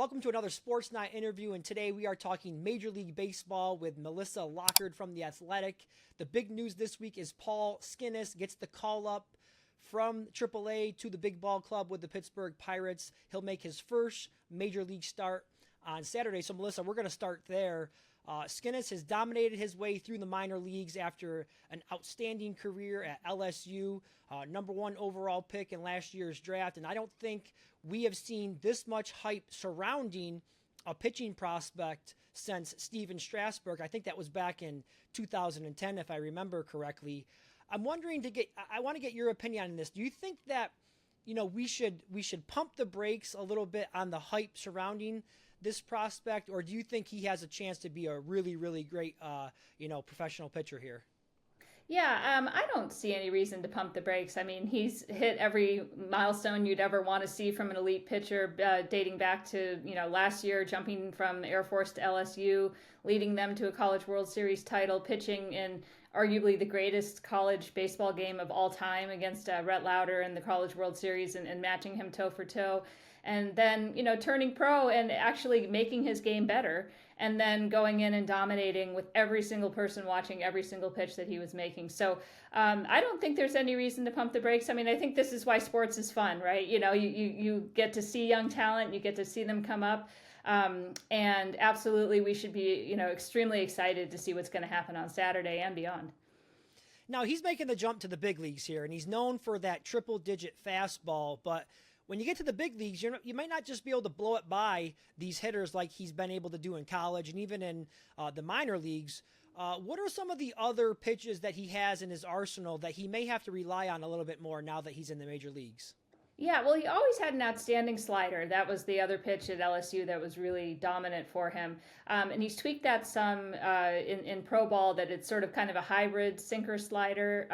Welcome to another Sportsnaut interview, and today we are talking Major League Baseball with Melissa Lockard from The Athletic. The big news this week is Paul Skenes gets the call up from AAA to the big ball club with the Pittsburgh Pirates. He'll make his first Major League start on Saturday. So, Melissa, we're going to start there. Skenes has dominated his way through the minor leagues after an outstanding career at LSU, number one overall pick in last year's draft. And I don't think we have seen this much hype surrounding a pitching prospect since Steven Strasburg. I think that was back in 2010, if I remember correctly. I want to get your opinion on this. Do you think that, we should pump the brakes a little bit on the hype surrounding this prospect, or do you think he has a chance to be a really, really great, professional pitcher here? Yeah, I don't see any reason to pump the brakes. I mean, he's hit every milestone you'd ever want to see from an elite pitcher, dating back to, last year, jumping from Air Force to LSU, leading them to a College World Series title, pitching in arguably the greatest college baseball game of all time against Rhett Lauder in the College World Series and matching him toe for toe. And then, turning pro and actually making his game better, and then going in and dominating with every single person watching every single pitch that he was making. So I don't think there's any reason to pump the brakes. I mean, I think this is why sports is fun, right? You get to see young talent, you get to see them come up. And absolutely, we should be, extremely excited to see what's going to happen on Saturday and beyond. Now, he's making the jump to the big leagues here, and he's known for that triple-digit fastball, but when you get to the big leagues, you might not just be able to blow it by these hitters like he's been able to do in college and even in the minor leagues. What are some of the other pitches that he has in his arsenal that he may have to rely on a little bit more now that he's in the major leagues? Yeah, well, he always had an outstanding slider. That was the other pitch at LSU that was really dominant for him. And he's tweaked that some in pro ball, that it's sort of kind of a hybrid sinker slider.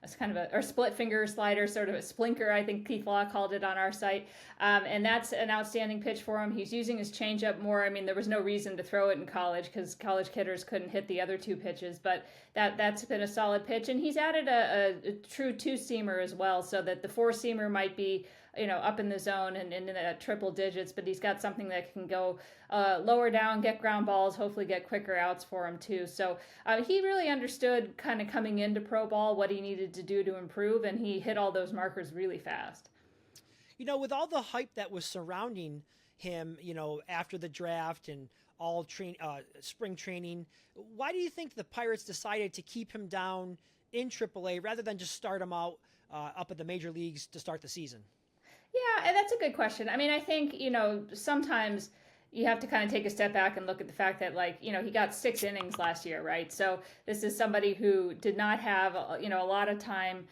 It's kind of or split finger slider, sort of a splinker, I think Keith Law called it on our site. And that's an outstanding pitch for him. He's using his changeup more. I mean, there was no reason to throw it in college because college hitters couldn't hit the other two pitches, but that's been a solid pitch. And he's added a true two-seamer as well, so that the four-seamer might be up in the zone and in that triple digits, but he's got something that can go lower down, get ground balls, hopefully get quicker outs for him too. So he really understood kind of coming into pro ball what he needed to do to improve, and he hit all those markers really fast. With all the hype that was surrounding him, after the draft and all spring training, why do you think the Pirates decided to keep him down in AAA rather than just start him out up at the major leagues to start the season? Yeah, and that's a good question. I mean, I think, sometimes you have to kind of take a step back and look at the fact that, he got 6 innings last year, right? So this is somebody who did not have, a lot of time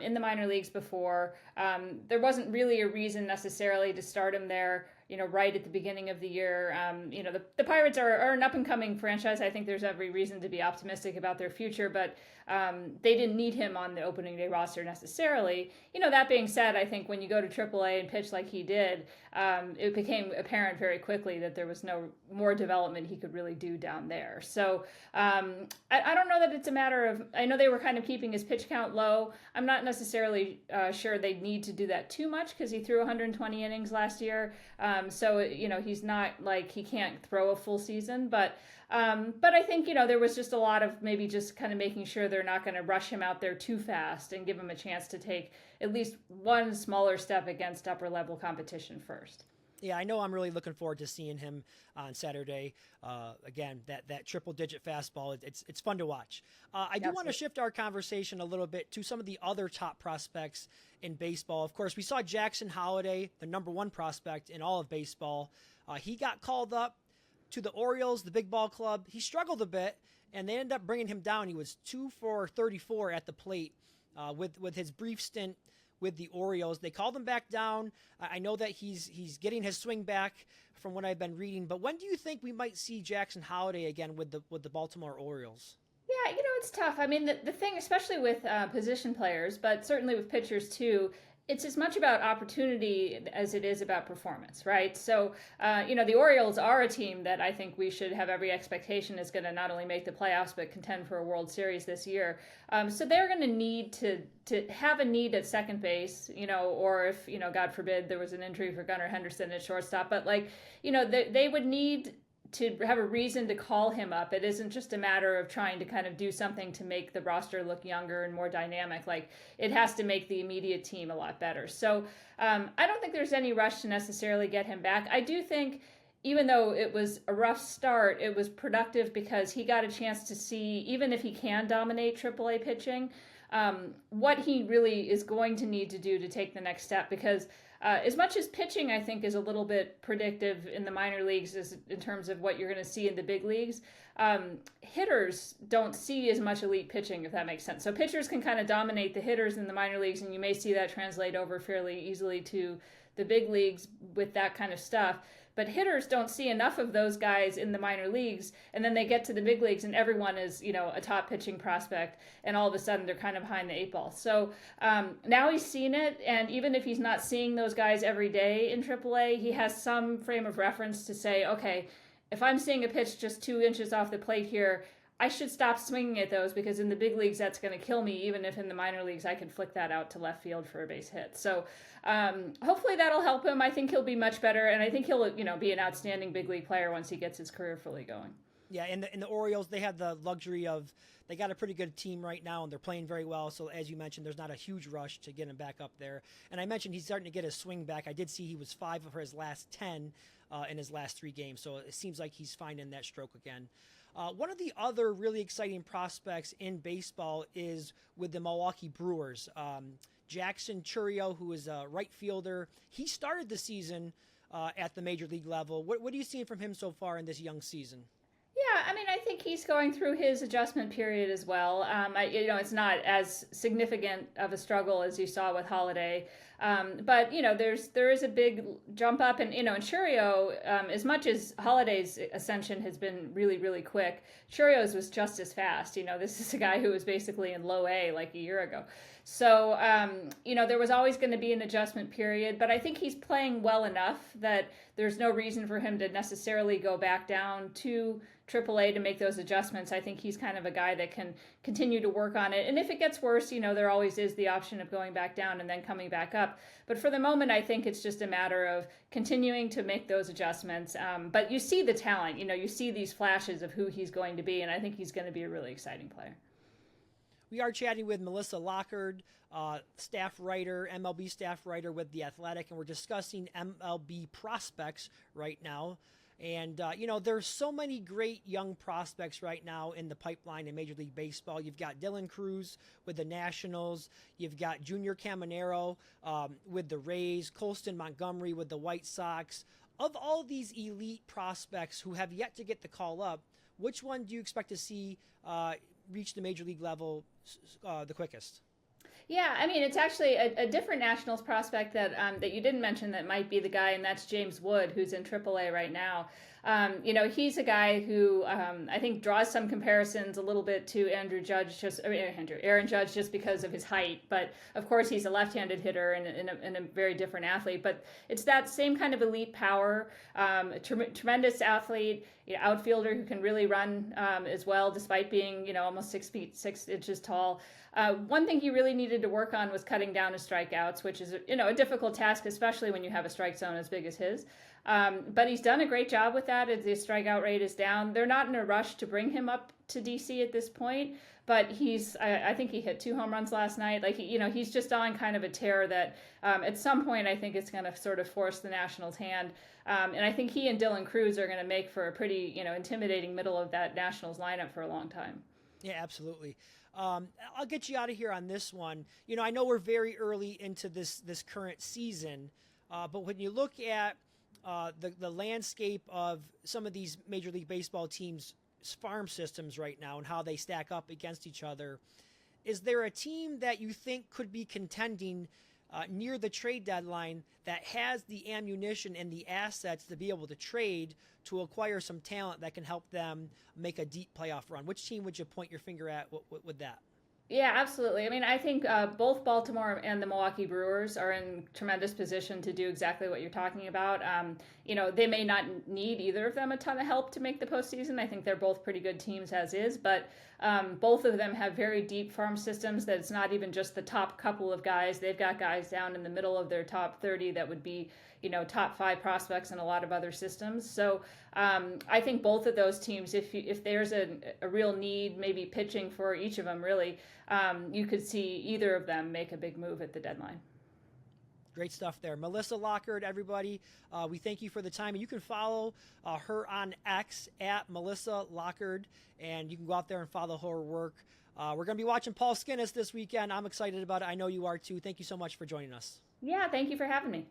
in the minor leagues before. There wasn't really a reason necessarily to start him there, right at the beginning of the year. The Pirates are an up-and-coming franchise. I think there's every reason to be optimistic about their future, but they didn't need him on the opening day roster necessarily. That being said, I think when you go to AAA and pitch like he did, it became apparent very quickly that there was no more development he could really do down there. So I don't know that it's a matter of, I know they were kind of keeping his pitch count low. I'm not necessarily sure they need to do that too much because he threw 120 innings last year. So he's not like he can't throw a full season, but I think, there was just a lot of maybe just kind of making sure they're not going to rush him out there too fast and give him a chance to take at least one smaller step against upper level competition first. Yeah, I know I'm really looking forward to seeing him on Saturday. Again, that triple-digit fastball, it's fun to watch. I do want to shift our conversation a little bit to some of the other top prospects in baseball. Of course, we saw Jackson Holliday, the number one prospect in all of baseball. He got called up to the Orioles, the big ball club. He struggled a bit, and they ended up bringing him down. He was 2 for 34 at the plate with his brief stint with the Orioles. They called him back down. I know that he's getting his swing back from what I've been reading, but when do you think we might see Jackson Holliday again with the Baltimore Orioles? Yeah, it's tough. I mean, the thing, especially with position players, but certainly with pitchers too, It's as much about opportunity as it is about performance, right? So, the Orioles are a team that I think we should have every expectation is going to not only make the playoffs but contend for a World Series this year. So they're going to need to have a need at second base, or if God forbid there was an injury for Gunnar Henderson at shortstop, but they would need to have a reason to call him up. It isn't just a matter of trying to kind of do something to make the roster look younger and more dynamic. Like, it has to make the immediate team a lot better. So I don't think there's any rush to necessarily get him back. I do think, even though it was a rough start, it was productive because he got a chance to see, even if he can dominate AAA pitching, what he really is going to need to do to take the next step. Because as much as pitching, I think, is a little bit predictive in the minor leagues in terms of what you're going to see in the big leagues, hitters don't see as much elite pitching, if that makes sense. So pitchers can kind of dominate the hitters in the minor leagues, and you may see that translate over fairly easily to the big leagues with that kind of stuff. But hitters don't see enough of those guys in the minor leagues, and then they get to the big leagues and everyone is, a top pitching prospect, and all of a sudden they're kind of behind the eight ball. So now he's seen it, and even if he's not seeing those guys every day in AAA, he has some frame of reference to say, okay, if I'm seeing a pitch just 2 inches off the plate here, I should stop swinging at those, because in the big leagues that's going to kill me, even if in the minor leagues I can flick that out to left field for a base hit. So hopefully that'll help him. I think he'll be much better, and I think he'll be an outstanding big league player once he gets his career fully going. Yeah, and the Orioles, they have the luxury of, they got a pretty good team right now, and they're playing very well. So as you mentioned, there's not a huge rush to get him back up there. And I mentioned he's starting to get his swing back. I did see he was 5 of his last 10 in his last 3 games. So it seems like he's finding that stroke again. One of the other really exciting prospects in baseball is with the Milwaukee Brewers. Jackson Chourio, who is a right fielder, he started the season at the major league level. What are you seeing from him so far in this young season? Yeah, I think he's going through his adjustment period as well. It's not as significant of a struggle as you saw with Holiday, but there is a big jump up, and in Chourio, as much as Holiday's ascension has been really, really quick, Chourio's was just as fast. This is a guy who was basically in low A like a year ago. So, there was always going to be an adjustment period, but I think he's playing well enough that there's no reason for him to necessarily go back down to AAA to make those adjustments. I think he's kind of a guy that can continue to work on it. And if it gets worse, there always is the option of going back down and then coming back up. But for the moment, I think it's just a matter of continuing to make those adjustments. But you see the talent, you see these flashes of who he's going to be, and I think he's going to be a really exciting player. We are chatting with Melissa Lockard, staff writer, MLB staff writer with The Athletic, and we're discussing MLB prospects right now. And, there's so many great young prospects right now in the pipeline in Major League Baseball. You've got Dylan Cruz with the Nationals. You've got Junior Caminero with the Rays, Colston Montgomery with the White Sox. Of all these elite prospects who have yet to get the call up, which one do you expect to see reach the Major League level the quickest? Yeah, it's actually a different Nationals prospect that you didn't mention that might be the guy, and that's James Wood, who's in AAA right now. He's a guy who I think draws some comparisons a little bit to Aaron Judge, just because of his height. But of course, he's a left-handed hitter and a very different athlete. But it's that same kind of elite power, tremendous athlete, outfielder who can really run as well, despite being almost 6 feet 6 inches tall. One thing he really needed to work on was cutting down his strikeouts, which is a difficult task, especially when you have a strike zone as big as his. But he's done a great job with that. As the strikeout rate is down, they're not in a rush to bring him up to DC at this point. But I think he hit 2 home runs last night. He's just on kind of a tear that at some point I think it's going to sort of force the Nationals' hand. And I think he and Dylan Cruz are going to make for a pretty intimidating middle of that Nationals lineup for a long time. Yeah, absolutely. I'll get you out of here on this one. I know we're very early into this current season, but when you look at the landscape of some of these Major League Baseball teams' farm systems right now and how they stack up against each other, is there a team that you think could be contending near the trade deadline that has the ammunition and the assets to be able to trade to acquire some talent that can help them make a deep playoff run? Which team would you point your finger at with that? Yeah, absolutely. I mean, I think both Baltimore and the Milwaukee Brewers are in tremendous position to do exactly what you're talking about. They may not need either of them a ton of help to make the postseason. I think they're both pretty good teams as is, but both of them have very deep farm systems that it's not even just the top couple of guys. They've got guys down in the middle of their top 30 that would be, top 5 prospects in a lot of other systems. So I think both of those teams, if there's a real need, maybe pitching for each of them, really, you could see either of them make a big move at the deadline. Great stuff there. Melissa Lockard, everybody, we thank you for the time. And you can follow her on X at Melissa Lockard, and you can go out there and follow her work. We're going to be watching Paul Skenes this weekend. I'm excited about it. I know you are too. Thank you so much for joining us. Yeah, thank you for having me.